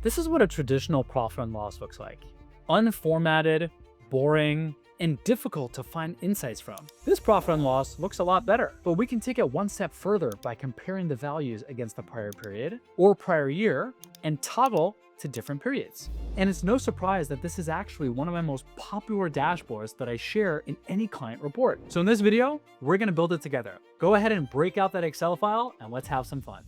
This is what a traditional profit and loss looks like. Unformatted, boring, and difficult to find insights from. This profit and loss looks a lot better, but we can take it one step further by comparing the values against the prior period or prior year and toggle to different periods. And it's no surprise that this is actually one of my most popular dashboards that I share in any client report. So in this video, we're gonna build it together. Go ahead and break out that Excel file and let's have some fun.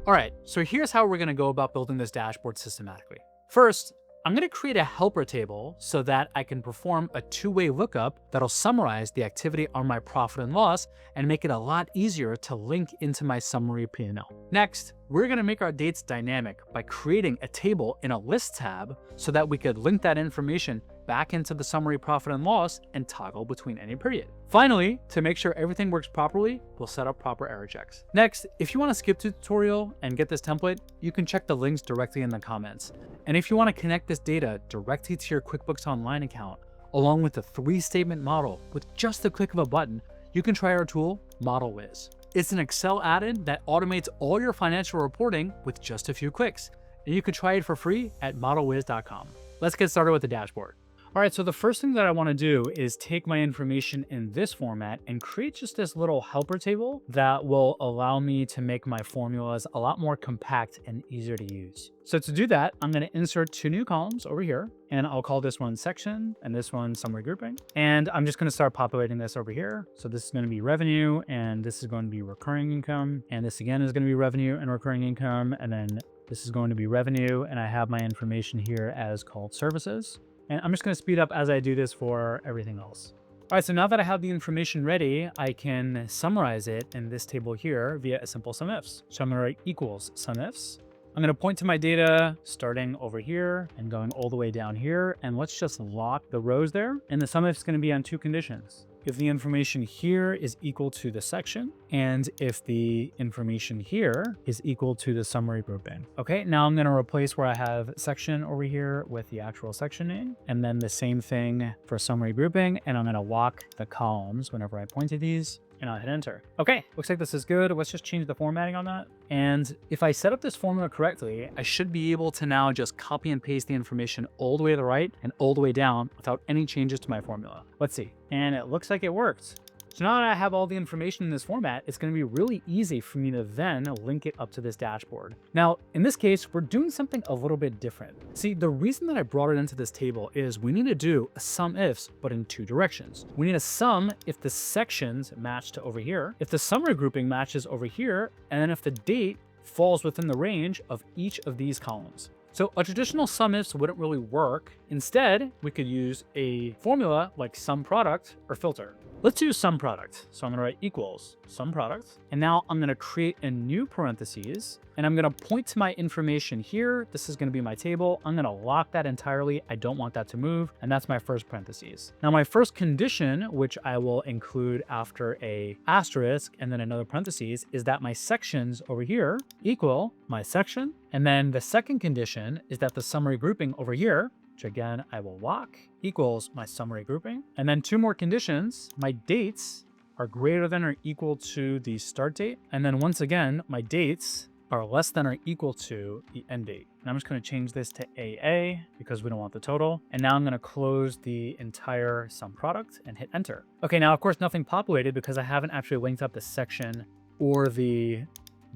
All right, so here's how we're gonna go about building this dashboard systematically. First, I'm gonna create a helper table so that I can perform a two-way lookup that'll summarize the activity on my profit and loss and make it a lot easier to link into my summary P&L. Next, we're gonna make our dates dynamic by creating a table in a list tab so that we could link that information back into the summary profit and loss and toggle between any period. Finally, to make sure everything works properly, we'll set up proper error checks. Next, if you want to skip the tutorial and get this template, you can check the links directly in the comments. And if you want to connect this data directly to your QuickBooks Online account, along with a 3-statement model with just the click of a button, you can try our tool, ModelWiz. It's an Excel add-in that automates all your financial reporting with just a few clicks. And you can try it for free at modelwiz.com. Let's get started with the dashboard. All right, so the first thing that I want to do is take my information in this format and create just this little helper table that will allow me to make my formulas a lot more compact and easier to use. So to do that, I'm going to insert 2 new columns over here, and I'll call this one section and this one summary grouping. And I'm just going to start populating this over here. So this is going to be revenue, and this is going to be recurring income. And this again is going to be revenue and recurring income. And then this is going to be revenue. And I have my information here as called services. And I'm just going to speed up as I do this for everything else. All right, so now that I have the information ready, I can summarize it in this table here via a simple SUMIFS. So I'm going to write equals SUMIFS. I'm going to point to my data starting over here and going all the way down here. And let's just lock the rows there. And the SUMIFS is going to be on 2 conditions. If the information here is equal to the section, and if the information here is equal to the summary grouping. Okay, now I'm going to replace where I have section over here with the actual section name, and then the same thing for summary grouping, and I'm going to lock the columns whenever I point to these, and I'll hit enter. Okay, looks like this is good. Let's just change the formatting on that. And if I set up this formula correctly, I should be able to now just copy and paste the information all the way to the right and all the way down without any changes to my formula. Let's see. And it looks like it worked. So now that I have all the information in this format, it's going to be really easy for me to then link it up to this dashboard. Now, in this case, we're doing something a little bit different. See, the reason that I brought it into this table is we need to do a SUMIFS, but in 2 directions. We need a sum if the sections match to over here, if the summary grouping matches over here, and then if the date falls within the range of each of these columns. So a traditional SUMIFS wouldn't really work. Instead, we could use a formula like SUMPRODUCT or filter. Let's use SUMPRODUCT. So I'm going to write equals SUMPRODUCT. And now I'm going to create a new parentheses, and I'm going to point to my information here. This is going to be my table. I'm going to lock that entirely. I don't want that to move. And that's my first parentheses. Now my first condition, which I will include after a asterisk and then another parentheses, is that my sections over here equal my section. And then the second condition is that the summary grouping over here, which again, I will lock, equals my summary grouping. And then 2 more conditions, my dates are greater than or equal to the start date. And then once again, my dates are less than or equal to the end date. And I'm just going to change this to AA because we don't want the total. And now I'm going to close the entire SUMPRODUCT and hit enter. Okay, now of course, nothing populated because I haven't actually linked up the section or the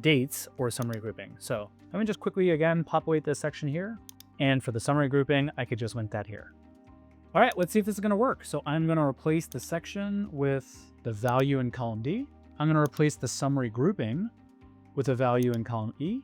dates or summary grouping. So let me just quickly again populate this section here. And for the summary grouping, I could just link that here. All right, let's see if this is going to work. So I'm going to replace the section with the value in column D. I'm going to replace the summary grouping with a value in column E.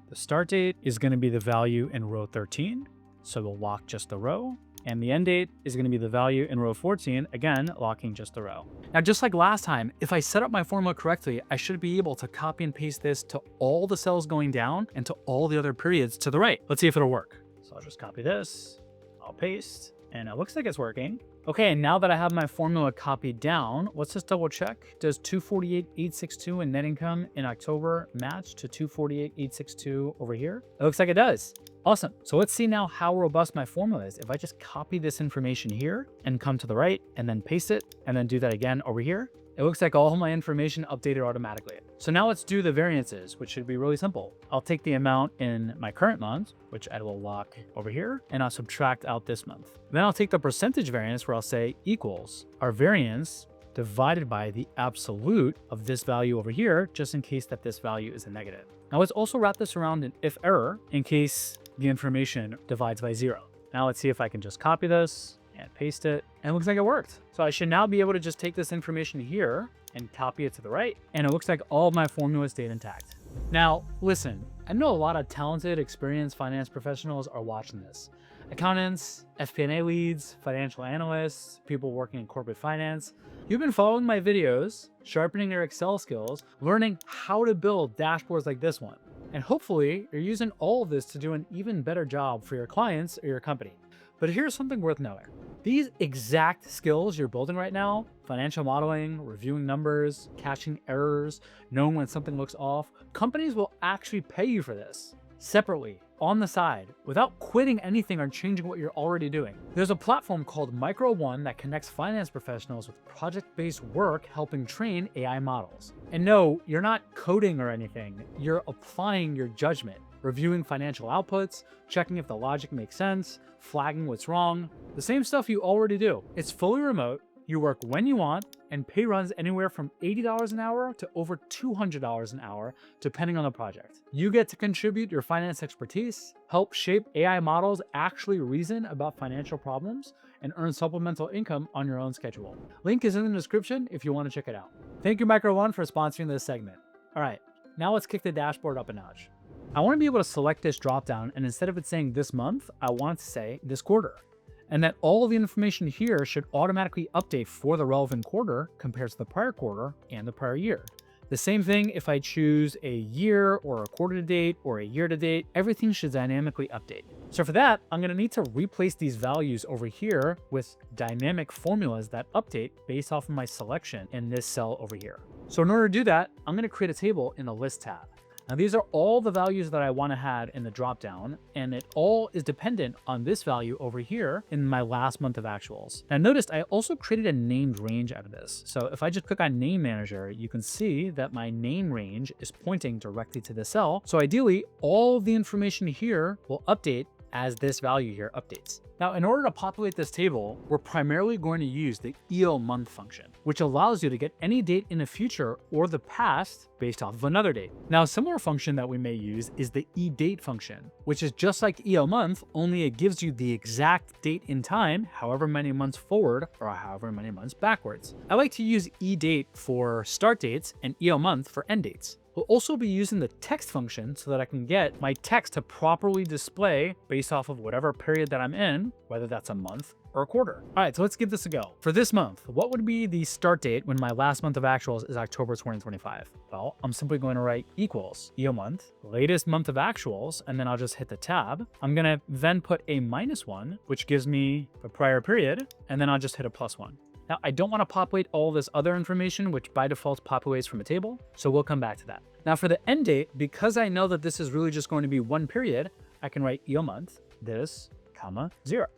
The start date is going to be the value in row 13. So we'll lock just the row. And the end date is going to be the value in row 14, again, locking just the row. Now, just like last time, if I set up my formula correctly, I should be able to copy and paste this to all the cells going down and to all the other periods to the right. Let's see if it'll work. So I'll just copy this, I'll paste, and it looks like it's working. Okay, and now that I have my formula copied down, let's just double check. Does 248,862 in net income in October match to 248,862 over here? It looks like it does. Awesome. So let's see now how robust my formula is. If I just copy this information here and come to the right and then paste it and then do that again over here, It looks like all of my information updated automatically. So now let's do the variances, which should be really simple. I'll take the amount in my current month, which I will lock over here, and I'll subtract out this month. Then I'll take the percentage variance where I'll say equals our variance divided by the absolute of this value over here, just in case that this value is a negative. Now let's also wrap this around an if error in case the information divides by 0. Now let's see if I can just copy this and paste it, and it looks like it worked. So I should now be able to just take this information here and copy it to the right, and it looks like all of my formulas stayed intact. Now, listen, I know a lot of talented, experienced finance professionals are watching this. Accountants, FP&A leads, financial analysts, people working in corporate finance. You've been following my videos, sharpening your Excel skills, learning how to build dashboards like this one. And hopefully, you're using all of this to do an even better job for your clients or your company. But here's something worth knowing. These exact skills you're building right now, financial modeling, reviewing numbers, catching errors, knowing when something looks off, companies will actually pay you for this separately, on the side, without quitting anything or changing what you're already doing. There's a platform called Micro One that connects finance professionals with project-based work helping train AI models. And no, you're not coding or anything, you're applying your judgment, reviewing financial outputs, checking if the logic makes sense, flagging what's wrong, the same stuff you already do. It's fully remote, you work when you want, and pay runs anywhere from $80 an hour to over $200 an hour, depending on the project. You get to contribute your finance expertise, help shape AI models actually reason about financial problems, and earn supplemental income on your own schedule. Link is in the description if you want to check it out. Thank you, Micro One, for sponsoring this segment. All right, now let's kick the dashboard up a notch. I want to be able to select this dropdown, and instead of it saying this month, I want it to say this quarter. And that all of the information here should automatically update for the relevant quarter compared to the prior quarter and the prior year. The same thing if I choose a year or a quarter to date or a year to date, everything should dynamically update. So for that, I'm going to need to replace these values over here with dynamic formulas that update based off of my selection in this cell over here. So in order to do that, I'm going to create a table in the list tab. Now these are all the values that I want to have in the dropdown, and it all is dependent on this value over here in my last month of actuals. Now notice I also created a named range out of this. So if I just click on Name Manager, you can see that my name range is pointing directly to the cell. So ideally, all of the information here will update as this value here updates. Now, in order to populate this table, we're primarily going to use the EOMonth function, which allows you to get any date in the future or the past based off of another date. Now, a similar function that we may use is the eDate function, which is just like EOMonth, only it gives you the exact date in time, however many months forward or however many months backwards. I like to use eDate for start dates and EOMonth for end dates. We'll also be using the text function so that I can get my text to properly display based off of whatever period that I'm in, whether that's a month or a quarter. All right, so let's give this a go. For this month, what would be the start date when my last month of actuals is October 2025? Well, I'm simply going to write equals EOMonth, latest month of actuals, and then I'll just hit the tab. I'm gonna then put a -1, which gives me the prior period, and then I'll just hit a +1. Now, I don't want to populate all this other information, which by default populates from a table, so we'll come back to that. Now for the end date, because I know that this is really just going to be one period, I can write EOMonth, this, comma, 0.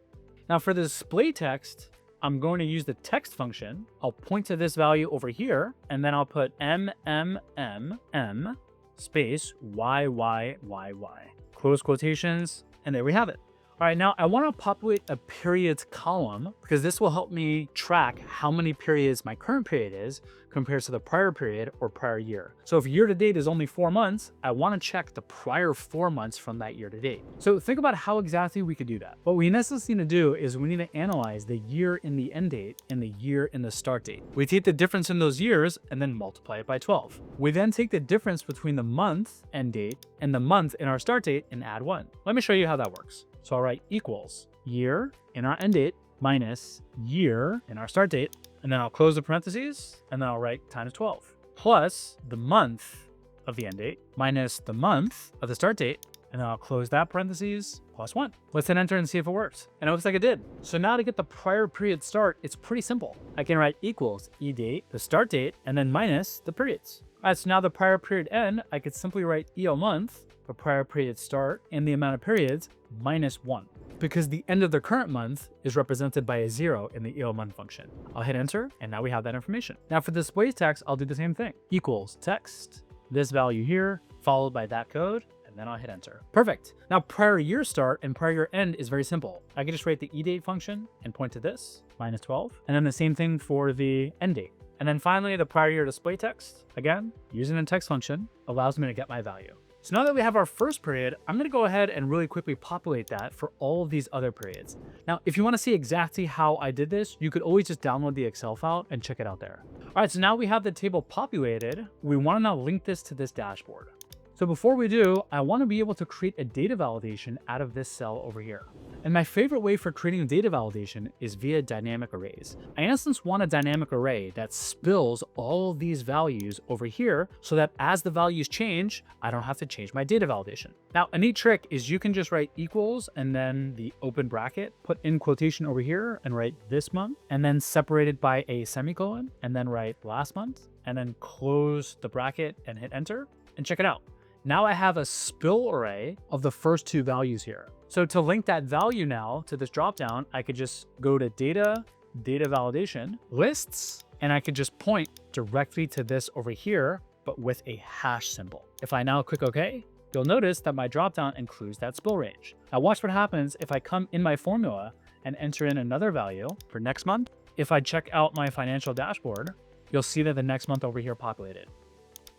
Now for the display text, I'm going to use the text function. I'll point to this value over here, and then I'll put MMMM space YYYY, close quotations, and there we have it. All right, now I want to populate a periods column because this will help me track how many periods my current period is compared to the prior period or prior year. So if year to date is only 4 months, I want to check the prior 4 months from that year to date. So think about how exactly we could do that. What we necessarily need to do is we need to analyze the year in the end date and the year in the start date. We take the difference in those years and then multiply it by 12. We then take the difference between the month end date and the month in our start date and add 1. Let me show you how that works. So I'll write equals year in our end date minus year in our start date, and then I'll close the parentheses, and then I'll write times 12, plus the month of the end date minus the month of the start date, and then I'll close that parentheses, plus 1. Let's hit enter and see if it works. And it looks like it did. So now to get the prior period start, it's pretty simple. I can write equals eDate, the start date, and then minus the periods. All right, so now the prior period end, I could simply write EOMonth, the prior period start, and the amount of periods, -1 because the end of the current month is represented by a 0 in the EO month function. I'll hit enter, and now we have that information. Now for display text, I'll do the same thing. Equals text, this value here, followed by that code, and then I'll hit enter. Perfect. Now prior year start and prior year end is very simple. I can just write the edate function and point to this, -12, and then the same thing for the end date. And then finally, the prior year display text, again, using the text function, allows me to get my value. So now that we have our first period, I'm gonna go ahead and really quickly populate that for all of these other periods. Now, if you wanna see exactly how I did this, you could always just download the Excel file and check it out there. All right, so now we have the table populated. We wanna now link this to this dashboard. So before we do, I wanna be able to create a data validation out of this cell over here. And my favorite way for creating a data validation is via dynamic arrays. I in essence want a dynamic array that spills all of these values over here so that as the values change, I don't have to change my data validation. Now, a neat trick is you can just write equals and then the open bracket, put in quotation over here and write this month, and then separate it by a semicolon, and then write last month, and then close the bracket and hit enter, and check it out. Now I have a spill array of the first two values here. So to link that value now to this dropdown, I could just go to data, data validation, lists, and I could just point directly to this over here, but with a hash symbol. If I now click OK, you'll notice that my dropdown includes that spill range. Now watch what happens if I come in my formula and enter in another value for next month. If I check out my financial dashboard, you'll see that the next month over here populated.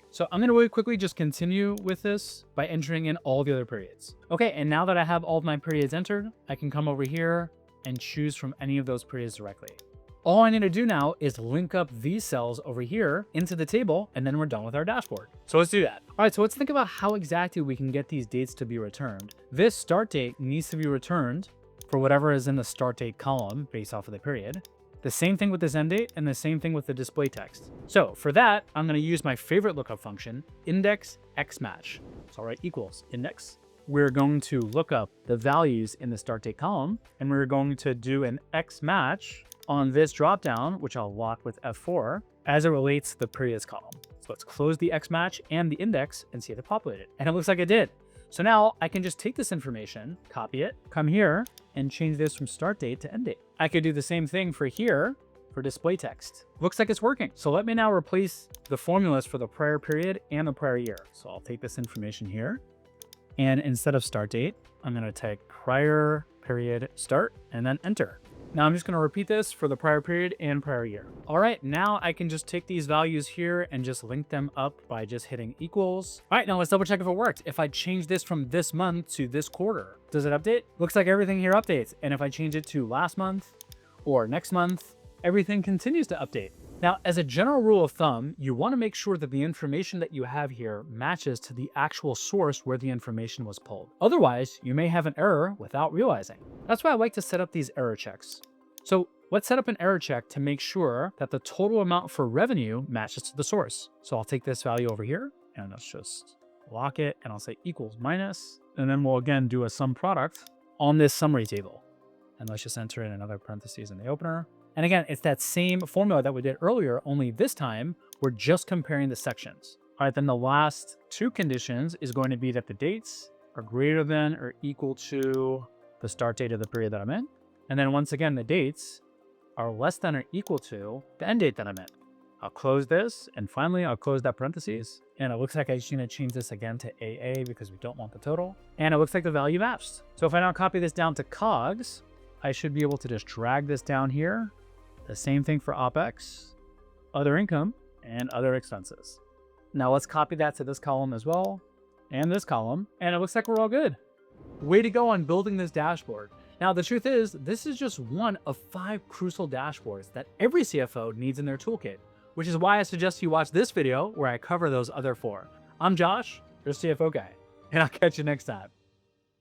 So I'm going to really quickly just continue with this by entering in all the other periods. Okay, and now that I have all of my periods entered, I can come over here and choose from any of those periods directly. All I need to do now is link up these cells over here into the table, and then we're done with our dashboard. So let's do that. All right, so let's think about how exactly we can get these dates to be returned. This start date needs to be returned for whatever is in the start date column based off of the period. The same thing with this end date and the same thing with the display text. So for that, I'm going to use my favorite lookup function, index x match. So I'll write equals index. We're going to look up the values in the start date column, and we're going to do an x match on this dropdown, which I'll lock with F4 as it relates to the previous column. So let's close the x match and the index and see if it populated. And it looks like it did. So now I can just take this information, copy it, come here, and change this from start date to end date. I could do the same thing for here for display text. Looks like it's working. So let me now replace the formulas for the prior period and the prior year. So I'll take this information here, and instead of start date, I'm going to type prior period start and then enter. Now I'm just going to repeat this for the prior period and prior year. All right, now I can just take these values here and just link them up by just hitting equals. All right, now let's double check if it worked. If I change this from this month to this quarter, does it update? Looks like everything here updates. And if I change it to last month or next month, everything continues to update. Now, as a general rule of thumb, you want to make sure that the information that you have here matches to the actual source where the information was pulled. Otherwise, you may have an error without realizing. That's why I like to set up these error checks. So let's set up an error check to make sure that the total amount for revenue matches to the source. So I'll take this value over here and let's just lock it, and I'll say equals minus, and then we'll again do a sum product on this summary table. And let's just enter in another parentheses in the opener. And again, it's that same formula that we did earlier, only this time we're just comparing the sections. All right, then the last two conditions is going to be that the dates are greater than or equal to the start date of the period that I'm in. And then once again, the dates are less than or equal to the end date that I'm in. I'll close this, and finally I'll close that parentheses. And it looks like I just need to change this again to AA because we don't want the total. And it looks like the value matched. So if I now copy this down to COGS, I should be able to just drag this down here. The same thing for OPEX, other income, and other expenses. Now let's copy that to this column as well, and this column, and it looks like we're all good. Way to go on building this dashboard. Now the truth is, this is just one of 5 crucial dashboards that every CFO needs in their toolkit, which is why I suggest you watch this video where I cover those other 4. I'm Josh, your CFO guy, and I'll catch you next time.